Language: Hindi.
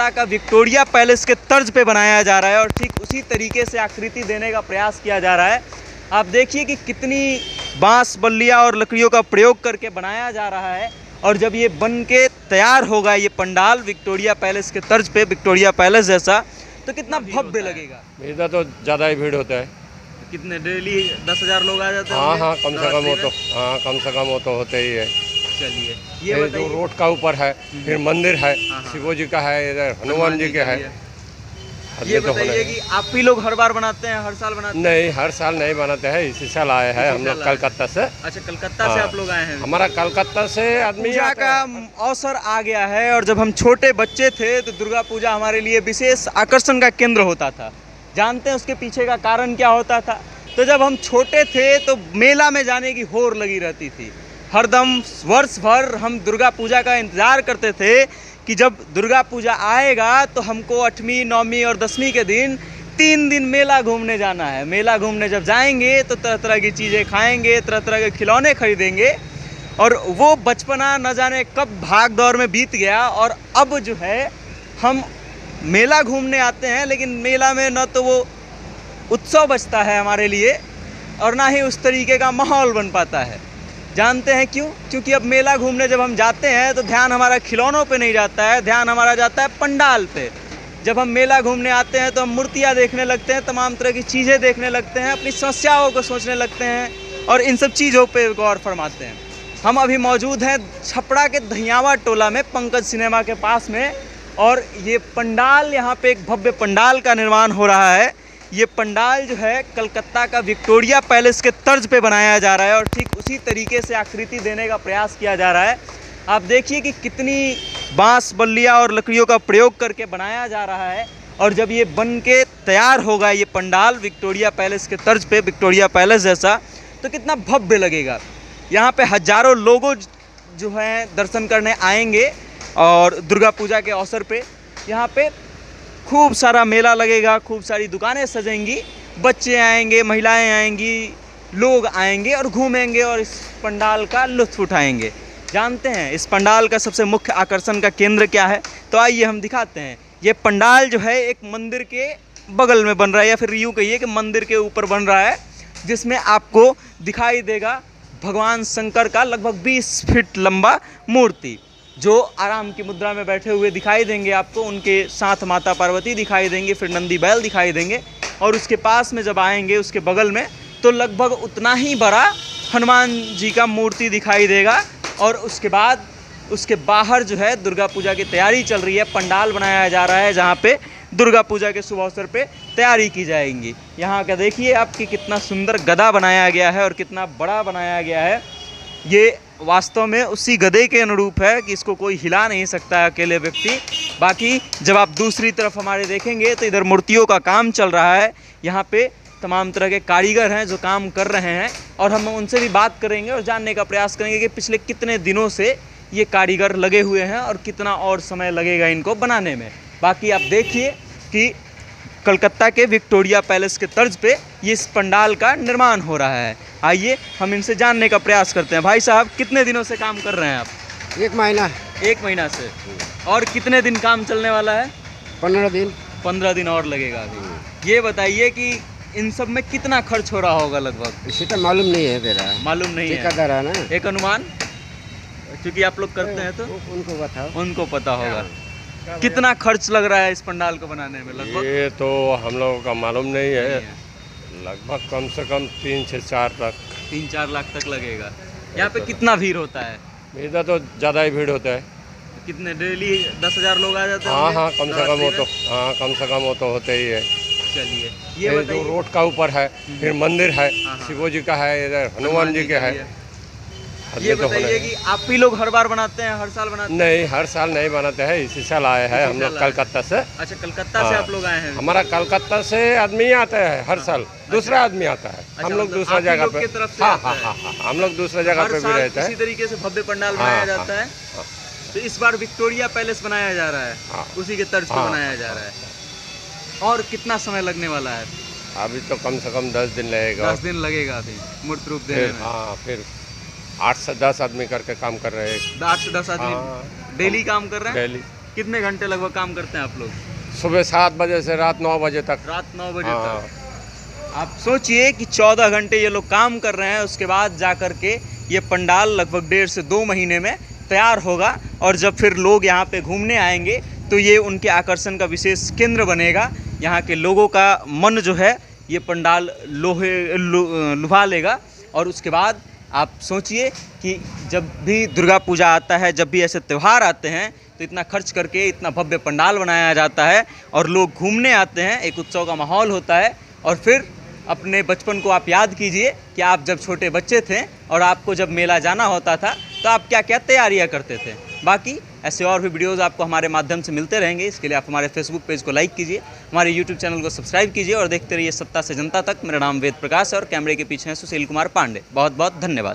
कलकत्ता का विक्टोरिया पैलेस के तर्ज पे बनाया जा रहा है और ठीक उसी तरीके से आकृति देने का प्रयास किया जा रहा है। आप देखिए कि कितनी बांस बल्लियाँ और लकड़ियों का प्रयोग करके बनाया जा रहा है और जब ये बन के तैयार होगा ये पंडाल विक्टोरिया पैलेस के तर्ज पे, विक्टोरिया पैलेस जैसा, तो कितना भव्य लगेगा। इधर तो ज़्यादा ही भीड़ होता है। कितने डेली 10,000 लोग आ जाते हैं? हाँ, कम से कम वो तो होते ही है। चलिए ये जो रोड का ऊपर है, फिर मंदिर है, शिवो जी का है, इधर हनुमान जी के है। ये बताइए कि आप भी लोग हर बार बनाते हैं, हर साल बनाते हैं? नहीं, हर साल नहीं बनाते हैं, इसी साल आए हैं हम लोग कलकत्ता से। अच्छा, कलकत्ता से आप लोग आए हैं? हमारा कलकत्ता से आदमी पूजा का अवसर आ गया है और जब हम छोटे बच्चे थे तो दुर्गा पूजा हमारे लिए विशेष आकर्षण का केंद्र होता था। जानते हैं उसके पीछे का कारण क्या होता था? तो जब हम छोटे थे तो मेला में जाने की होड़ लगी रहती थी। हरदम वर्ष भर हम दुर्गा पूजा का इंतज़ार करते थे कि जब दुर्गा पूजा आएगा तो हमको 8वीं, 9वीं और 10वीं के दिन 3 दिन मेला घूमने जाना है। मेला घूमने जब जाएंगे तो तरह तरह की चीज़ें खाएंगे, तरह तरह के खिलौने खरीदेंगे और वो बचपना न जाने कब भाग दौड़ में बीत गया। और अब जो है हम मेला घूमने आते हैं लेकिन मेला में न तो वो उत्सव बचता है हमारे लिए और ना ही उस तरीके का माहौल बन पाता है। जानते हैं क्यों? क्योंकि अब मेला घूमने जब हम जाते हैं तो ध्यान हमारा खिलौनों पे नहीं जाता है, ध्यान हमारा जाता है पंडाल पे। जब हम मेला घूमने आते हैं तो हम मूर्तियाँ देखने लगते हैं, तमाम तरह की चीज़ें देखने लगते हैं, अपनी समस्याओं को सोचने लगते हैं और इन सब चीज़ों पे गौर फरमाते हैं। हम अभी मौजूद हैं छपरा के दहियावा टोला में, पंकज सिनेमा के पास में, और ये पंडाल, यहाँ पे एक भव्य पंडाल का निर्माण हो रहा है। ये पंडाल जो है कलकत्ता का विक्टोरिया पैलेस के तर्ज पे बनाया जा रहा है और ठीक उसी तरीके से आकृति देने का प्रयास किया जा रहा है। आप देखिए कि कितनी बांस बल्लियाँ और लकड़ियों का प्रयोग करके बनाया जा रहा है और जब ये बन के तैयार होगा ये पंडाल विक्टोरिया पैलेस के तर्ज पे, विक्टोरिया पैलेस जैसा, तो कितना भव्य लगेगा। यहाँ पे हजारों लोगों जो हैं दर्शन करने आएंगे और दुर्गा पूजा के अवसर पे यहाँ पे खूब सारा मेला लगेगा, खूब सारी दुकानें सजेंगी, बच्चे आएंगे, महिलाएं आएंगी, लोग आएंगे और घूमेंगे और इस पंडाल का लुत्फ़ उठाएंगे। जानते हैं इस पंडाल का सबसे मुख्य आकर्षण का केंद्र क्या है? तो आइए हम दिखाते हैं। ये पंडाल जो है एक मंदिर के बगल में बन रहा है या फिर यूँ कहिए कि मंदिर के ऊपर बन रहा है, जिसमें आपको दिखाई देगा भगवान शंकर का लगभग 20 फीट लंबा मूर्ति जो आराम की मुद्रा में बैठे हुए दिखाई देंगे आपको। उनके साथ माता पार्वती दिखाई देंगे, फिर नंदी बैल दिखाई देंगे और उसके पास में जब आएंगे उसके बगल में तो लगभग उतना ही बड़ा हनुमान जी का मूर्ति दिखाई देगा। और उसके बाद उसके बाहर जो है दुर्गा पूजा की तैयारी चल रही है, पंडाल बनाया जा रहा है जहाँ पे दुर्गा पूजा के शुभ अवसर पे तैयारी की जाएंगी। यहाँ का देखिए आपकी कितना सुंदर गदा बनाया गया है और कितना बड़ा बनाया गया है। ये वास्तव में उसी गधे के अनुरूप है कि इसको कोई हिला नहीं सकता है अकेले व्यक्ति। बाकी जब आप दूसरी तरफ हमारे देखेंगे तो इधर मूर्तियों का काम चल रहा है। यहाँ पे तमाम तरह के कारीगर हैं जो काम कर रहे हैं और हम उनसे भी बात करेंगे और जानने का प्रयास करेंगे कि पिछले कितने दिनों से ये कारीगर लगे हुए हैं और कितना और समय लगेगा इनको बनाने में। बाकी आप देखिए कि कलकत्ता के विक्टोरिया पैलेस के तर्ज पे ये इस पंडाल का निर्माण हो रहा है। आइए हम इनसे जानने का प्रयास करते हैं। भाई साहब, कितने दिनों से काम कर रहे हैं आप? 1 महीना। 1 महीना से। और कितने दिन काम चलने वाला है? 15 दिन। 15 दिन और लगेगा अभी। ये बताइए कि इन सब में कितना खर्च हो रहा होगा लगभग? इसी तो मालूम नहीं है तेरा। मालूम नहीं है? ठेकेदार है ना। एक अनुमान, क्योंकि आप लोग करते हैं तो उनको बताओ, उनको पता होगा। कितना खर्च लग रहा है इस पंडाल को बनाने में लगभग? ये तो हम लोगों का मालूम नहीं है। लगभग कम से कम 3 से 4 लाख, 3-4 लाख तक लगेगा। यहाँ पे कितना भीड़ होता है? इधर तो ज़्यादा ही भीड़ होता है। कितने डेली 10,000 लोग आ जाते हैं? हाँ, कम से कम वो तो होते ही है। चलिए ये जो रोड का ऊपर है, फिर मंदिर है, शिवो जी का है, इधर हनुमान जी के है। ये बताइए कि आप भी लोग हर बार बनाते हैं, हर साल बनाते हैं? नहीं, हर साल नहीं बनाते हैं, इसी साल आए हैं हम लोग कलकत्ता से। अच्छा, कलकत्ता से आप लोग आए हैं? हमारा कलकत्ता से आदमी आता है हर साल, दूसरा आदमी आता है। हम लोग दूसरा जगह पे, हाँ, हम लोग दूसरा जगह पे भी रहते हैं। इसी तरीके से भव्य पंडाल बनाया जाता है। तो इस बार विक्टोरिया पैलेस बनाया जा रहा है, उसी के तर्ज पे बनाया जा रहा है। और कितना समय लगने वाला है? अभी तो कम से कम 10 दिन लगेगा। 10 दिन लगेगा अभी मूर्त रूप देने में? हाँ, फिर 8 से 10 आदमी करके काम कर रहे हैं। 8 से 10 आदमी डेली काम कर रहे हैं? डेली। कितने घंटे लगभग काम करते हैं आप लोग? सुबह 7 बजे से रात 9 बजे तक। रात 9 बजे हाँ। तक। आप सोचिए कि 14 घंटे ये लोग काम कर रहे हैं, उसके बाद जा कर के ये पंडाल लगभग 1.5 से 2 महीने में तैयार होगा। और जब फिर लोग यहाँ पे घूमने आएंगे तो ये उनके आकर्षण का विशेष केंद्र बनेगा। यहाँ के लोगों का मन जो है ये पंडाल लुभा लेगा। और उसके बाद आप सोचिए कि जब भी दुर्गा पूजा आता है, जब भी ऐसे त्यौहार आते हैं, तो इतना खर्च करके इतना भव्य पंडाल बनाया जाता है और लोग घूमने आते हैं, एक उत्सव का माहौल होता है। और फिर अपने बचपन को आप याद कीजिए कि आप जब छोटे बच्चे थे और आपको जब मेला जाना होता था तो आप क्या क्या तैयारियां करते थे। बाकी ऐसे और भी वीडियोस आपको हमारे माध्यम से मिलते रहेंगे। इसके लिए आप हमारे फेसबुक पेज को लाइक कीजिए, हमारे यूट्यूब चैनल को सब्सक्राइब कीजिए और देखते रहिए सत्ता से जनता तक। मेरा नाम वेद प्रकाश है और कैमरे के पीछे हैं सुशील कुमार पांडे। बहुत बहुत धन्यवाद।